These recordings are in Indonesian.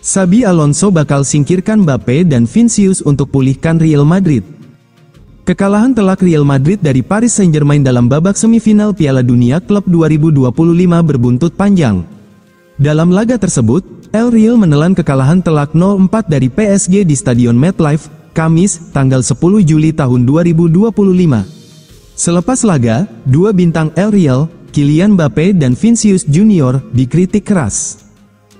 Xabi Alonso bakal singkirkan Mbappe dan Vinicius untuk pulihkan Real Madrid. Kekalahan telak Real Madrid dari Paris Saint-Germain dalam babak semifinal Piala Dunia Klub 2025 berbuntut panjang. Dalam laga tersebut, El Real menelan kekalahan telak 0-4 dari PSG di Stadion MetLife, Kamis, tanggal 10 Juli tahun 2025. Selepas laga, dua bintang El Real, Kylian Mbappe dan Vinicius Junior, dikritik keras.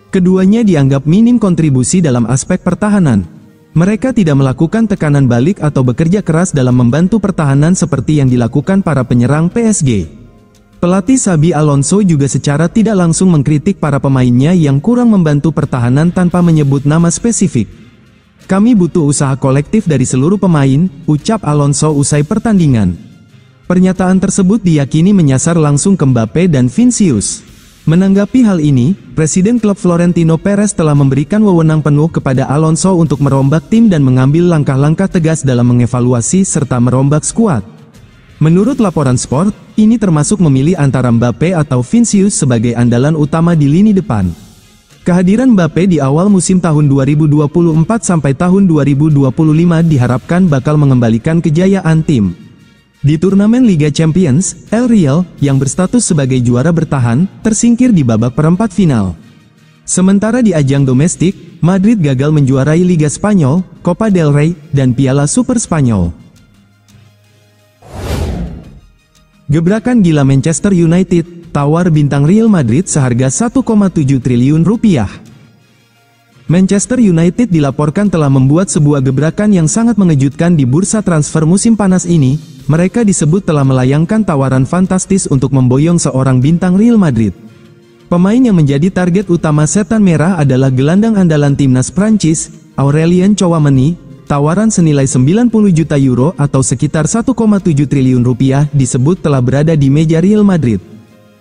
Keduanya dianggap minim kontribusi dalam aspek pertahanan. Mereka tidak melakukan tekanan balik atau bekerja keras dalam membantu pertahanan seperti yang dilakukan para penyerang PSG. Pelatih Xabi Alonso juga secara tidak langsung mengkritik para pemainnya yang kurang membantu pertahanan tanpa menyebut nama spesifik. "Kami butuh usaha kolektif dari seluruh pemain," ucap Alonso usai pertandingan. Pernyataan tersebut diyakini menyasar langsung ke Mbappe dan Vinicius. Menanggapi hal ini, Presiden klub Florentino Perez telah memberikan wewenang penuh kepada Alonso untuk merombak tim dan mengambil langkah-langkah tegas dalam mengevaluasi serta merombak skuad. Menurut laporan Sport, ini termasuk memilih antara Mbappe atau Vinicius sebagai andalan utama di lini depan. Kehadiran Mbappe di awal musim tahun 2024 sampai tahun 2025 diharapkan bakal mengembalikan kejayaan tim. Di turnamen Liga Champions, El Real, yang berstatus sebagai juara bertahan, tersingkir di babak perempat final. Sementara di ajang domestik, Madrid gagal menjuarai Liga Spanyol, Copa del Rey, dan Piala Super Spanyol. Gebrakan gila Manchester United, tawar bintang Real Madrid seharga 1,7 triliun rupiah. Manchester United dilaporkan telah membuat sebuah gebrakan yang sangat mengejutkan di bursa transfer musim panas ini. Mereka disebut telah melayangkan tawaran fantastis untuk memboyong seorang bintang Real Madrid. Pemain yang menjadi target utama setan merah adalah gelandang andalan timnas Prancis, Aurelien Tchouameni. Tawaran senilai 90 juta euro atau sekitar 1,7 triliun rupiah disebut telah berada di meja Real Madrid.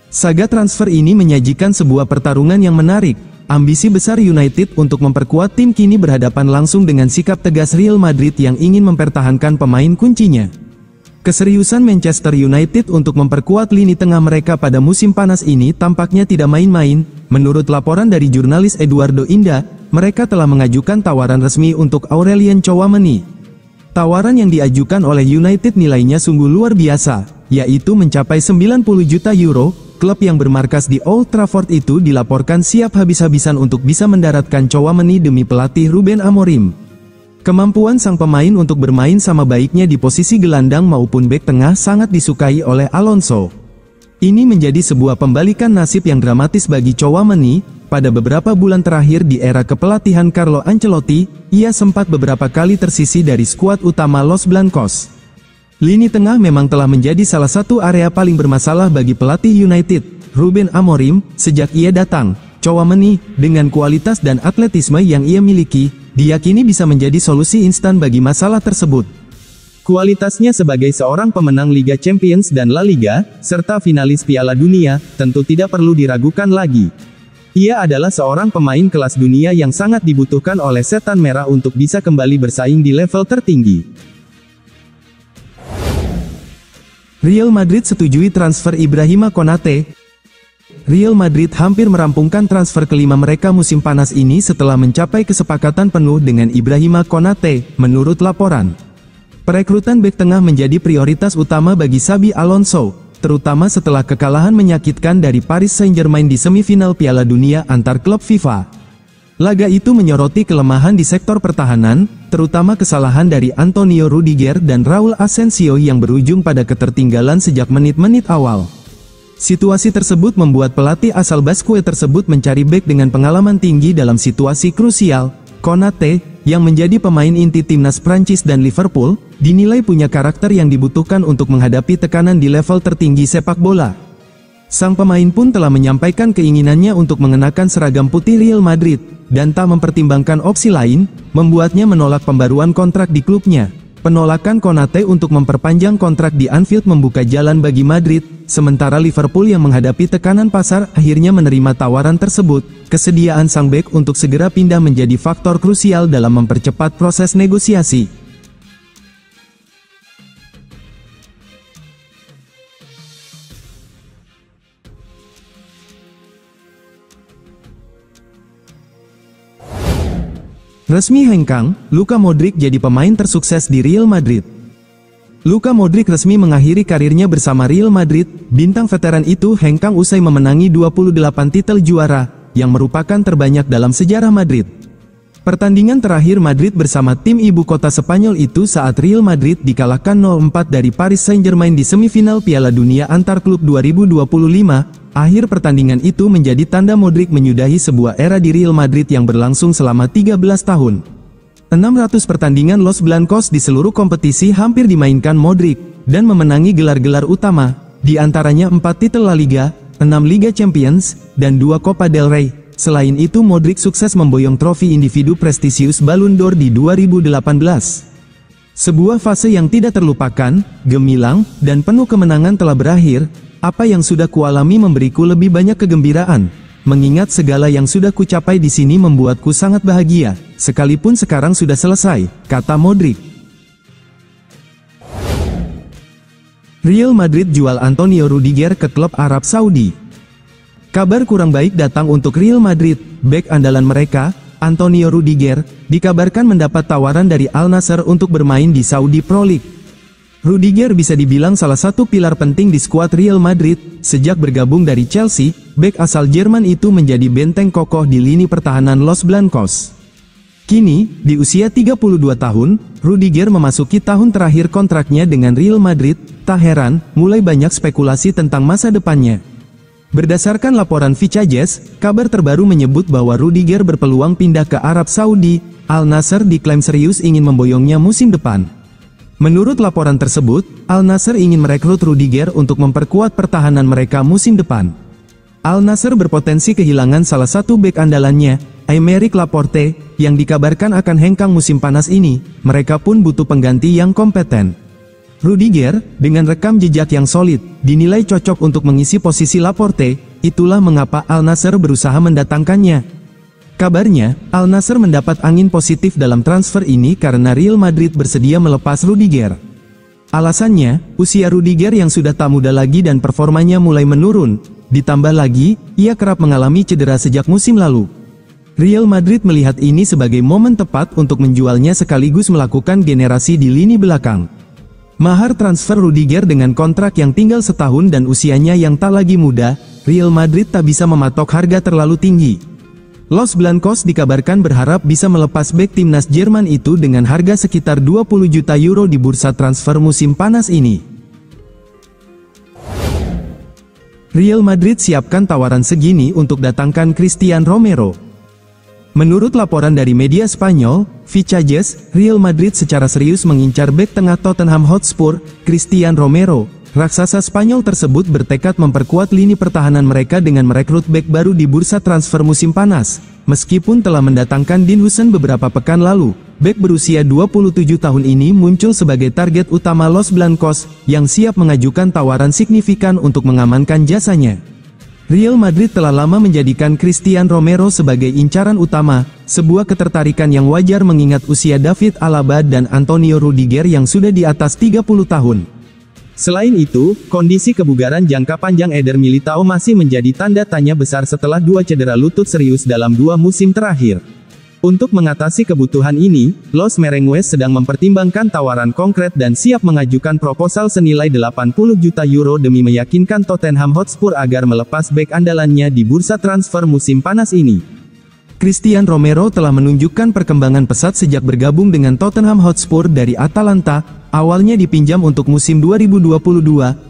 Saga transfer ini menyajikan sebuah pertarungan yang menarik. Ambisi besar United untuk memperkuat tim kini berhadapan langsung dengan sikap tegas Real Madrid yang ingin mempertahankan pemain kuncinya. Keseriusan Manchester United untuk memperkuat lini tengah mereka pada musim panas ini tampaknya tidak main-main. Menurut laporan dari jurnalis Eduardo Inda, mereka telah mengajukan tawaran resmi untuk Aurelien Tchouameni. Tawaran yang diajukan oleh United nilainya sungguh luar biasa, yaitu mencapai 90 juta euro. Klub yang bermarkas di Old Trafford itu dilaporkan siap habis-habisan untuk bisa mendaratkan Tchouameni demi pelatih Ruben Amorim. Kemampuan sang pemain untuk bermain sama baiknya di posisi gelandang maupun bek tengah sangat disukai oleh Alonso. Ini menjadi sebuah pembalikan nasib yang dramatis bagi Tchouameni. Pada beberapa bulan terakhir di era kepelatihan Carlo Ancelotti, ia sempat beberapa kali tersisih dari skuad utama Los Blancos. Lini tengah memang telah menjadi salah satu area paling bermasalah bagi pelatih United, Ruben Amorim, sejak ia datang. Tchouameni, dengan kualitas dan atletisme yang ia miliki, diyakini bisa menjadi solusi instan bagi masalah tersebut. Kualitasnya sebagai seorang pemenang Liga Champions dan La Liga, serta finalis Piala Dunia, tentu tidak perlu diragukan lagi. Ia adalah seorang pemain kelas dunia yang sangat dibutuhkan oleh setan merah untuk bisa kembali bersaing di level tertinggi. Real Madrid setujui transfer Ibrahima Konate. Real Madrid hampir merampungkan transfer kelima mereka musim panas ini setelah mencapai kesepakatan penuh dengan Ibrahima Konate, menurut laporan. Perekrutan bek tengah menjadi prioritas utama bagi Xabi Alonso, terutama setelah kekalahan menyakitkan dari Paris Saint-Germain di semifinal Piala Dunia antar klub FIFA. Laga itu menyoroti kelemahan di sektor pertahanan, terutama kesalahan dari Antonio Rudiger dan Raul Asensio yang berujung pada ketertinggalan sejak menit-menit awal. Situasi tersebut membuat pelatih asal Basque tersebut mencari bek dengan pengalaman tinggi dalam situasi krusial. Konate, yang menjadi pemain inti timnas Prancis dan Liverpool, dinilai punya karakter yang dibutuhkan untuk menghadapi tekanan di level tertinggi sepak bola. Sang pemain pun telah menyampaikan keinginannya untuk mengenakan seragam putih Real Madrid, dan tak mempertimbangkan opsi lain, membuatnya menolak pembaruan kontrak di klubnya. Penolakan Konate untuk memperpanjang kontrak di Anfield membuka jalan bagi Madrid, sementara Liverpool yang menghadapi tekanan pasar akhirnya menerima tawaran tersebut. Kesediaan sang bek untuk segera pindah menjadi faktor krusial dalam mempercepat proses negosiasi. Resmi hengkang, Luka Modric jadi pemain tersukses di Real Madrid. Luka Modric resmi mengakhiri karirnya bersama Real Madrid. Bintang veteran itu hengkang usai memenangi 28 titel juara, yang merupakan terbanyak dalam sejarah Madrid. Pertandingan terakhir Madrid bersama tim ibu kota Spanyol itu saat Real Madrid dikalahkan 0-4 dari Paris Saint-Germain di semifinal Piala Dunia Antar Klub 2025. Akhir pertandingan itu menjadi tanda Modric menyudahi sebuah era di Real Madrid yang berlangsung selama 13 tahun. 600 pertandingan Los Blancos di seluruh kompetisi hampir dimainkan Modric, dan memenangi gelar-gelar utama, di antaranya 4 titel La Liga, 6 Liga Champions, dan 2 Copa del Rey. Selain itu Modric sukses memboyong trofi individu prestisius Ballon d'Or di 2018. Sebuah fase yang tidak terlupakan, gemilang, dan penuh kemenangan telah berakhir. Apa yang sudah kualami memberiku lebih banyak kegembiraan. Mengingat segala yang sudah kucapai di sini membuatku sangat bahagia, sekalipun sekarang sudah selesai, kata Modric. Real Madrid jual Antonio Rudiger ke klub Arab Saudi. Kabar kurang baik datang untuk Real Madrid. Bek andalan mereka, Antonio Rudiger, dikabarkan mendapat tawaran dari Al Nassr untuk bermain di Saudi Pro League. Rudiger bisa dibilang salah satu pilar penting di skuad Real Madrid. Sejak bergabung dari Chelsea, bek asal Jerman itu menjadi benteng kokoh di lini pertahanan Los Blancos. Kini, di usia 32 tahun, Rudiger memasuki tahun terakhir kontraknya dengan Real Madrid. Tak heran, mulai banyak spekulasi tentang masa depannya. Berdasarkan laporan Vicajes, kabar terbaru menyebut bahwa Rudiger berpeluang pindah ke Arab Saudi. Al Nassr diklaim serius ingin memboyongnya musim depan. Menurut laporan tersebut, Al Nassr ingin merekrut Rudiger untuk memperkuat pertahanan mereka musim depan. Al Nassr berpotensi kehilangan salah satu bek andalannya, Aymeric Laporte, yang dikabarkan akan hengkang musim panas ini. Mereka pun butuh pengganti yang kompeten. Rudiger, dengan rekam jejak yang solid, dinilai cocok untuk mengisi posisi Laporte. Itulah mengapa Al Nassr berusaha mendatangkannya. Kabarnya, Al Nassr mendapat angin positif dalam transfer ini karena Real Madrid bersedia melepas Rudiger. Alasannya, usia Rudiger yang sudah tak muda lagi dan performanya mulai menurun. Ditambah lagi, ia kerap mengalami cedera sejak musim lalu. Real Madrid melihat ini sebagai momen tepat untuk menjualnya sekaligus melakukan generasi di lini belakang. Mahar transfer Rudiger dengan kontrak yang tinggal setahun dan usianya yang tak lagi muda, Real Madrid tak bisa mematok harga terlalu tinggi. Los Blancos dikabarkan berharap bisa melepas bek timnas Jerman itu dengan harga sekitar 20 juta euro di bursa transfer musim panas ini. Real Madrid siapkan tawaran segini untuk datangkan Cristian Romero. Menurut laporan dari media Spanyol, Vicajes, Real Madrid secara serius mengincar bek tengah Tottenham Hotspur, Cristian Romero. Raksasa Spanyol tersebut bertekad memperkuat lini pertahanan mereka dengan merekrut bek baru di bursa transfer musim panas. Meskipun telah mendatangkan Dean Huijsen beberapa pekan lalu, bek berusia 27 tahun ini muncul sebagai target utama Los Blancos, yang siap mengajukan tawaran signifikan untuk mengamankan jasanya. Real Madrid telah lama menjadikan Cristian Romero sebagai incaran utama, sebuah ketertarikan yang wajar mengingat usia David Alaba dan Antonio Rudiger yang sudah di atas 30 tahun. Selain itu, kondisi kebugaran jangka panjang Eder Militao masih menjadi tanda tanya besar setelah 2 cedera lutut serius dalam 2 musim terakhir. Untuk mengatasi kebutuhan ini, Los Merengues sedang mempertimbangkan tawaran konkret dan siap mengajukan proposal senilai 80 juta euro demi meyakinkan Tottenham Hotspur agar melepas bek andalannya di bursa transfer musim panas ini. Cristian Romero telah menunjukkan perkembangan pesat sejak bergabung dengan Tottenham Hotspur dari Atalanta. Awalnya dipinjam untuk musim 2022,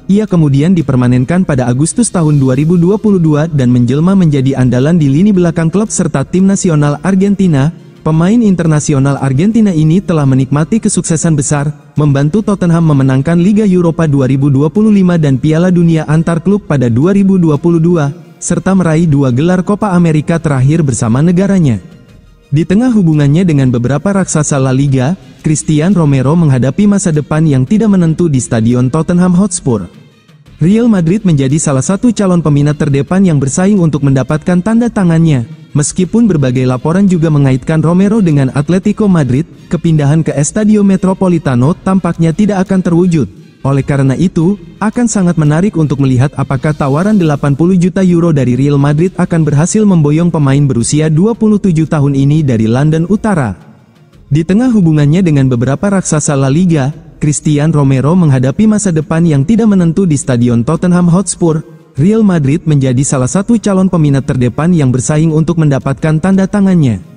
ia kemudian dipermanenkan pada Agustus tahun 2022 dan menjelma menjadi andalan di lini belakang klub serta tim nasional Argentina. Pemain internasional Argentina ini telah menikmati kesuksesan besar, membantu Tottenham memenangkan Liga Eropa 2025 dan Piala Dunia Antar Klub pada 2022, serta meraih 2 gelar Copa America terakhir bersama negaranya. Di tengah hubungannya dengan beberapa raksasa La Liga, Cristian Romero menghadapi masa depan yang tidak menentu di Stadion Tottenham Hotspur. Real Madrid menjadi salah satu calon peminat terdepan yang bersaing untuk mendapatkan tanda tangannya. Meskipun berbagai laporan juga mengaitkan Romero dengan Atletico Madrid, kepindahan ke Estadio Metropolitano tampaknya tidak akan terwujud. Oleh karena itu, akan sangat menarik untuk melihat apakah tawaran 80 juta euro dari Real Madrid akan berhasil memboyong pemain berusia 27 tahun ini dari London Utara. Di tengah hubungannya dengan beberapa raksasa La Liga, Christian Romero menghadapi masa depan yang tidak menentu di Stadion Tottenham Hotspur. Real Madrid menjadi salah satu calon peminat terdepan yang bersaing untuk mendapatkan tanda tangannya.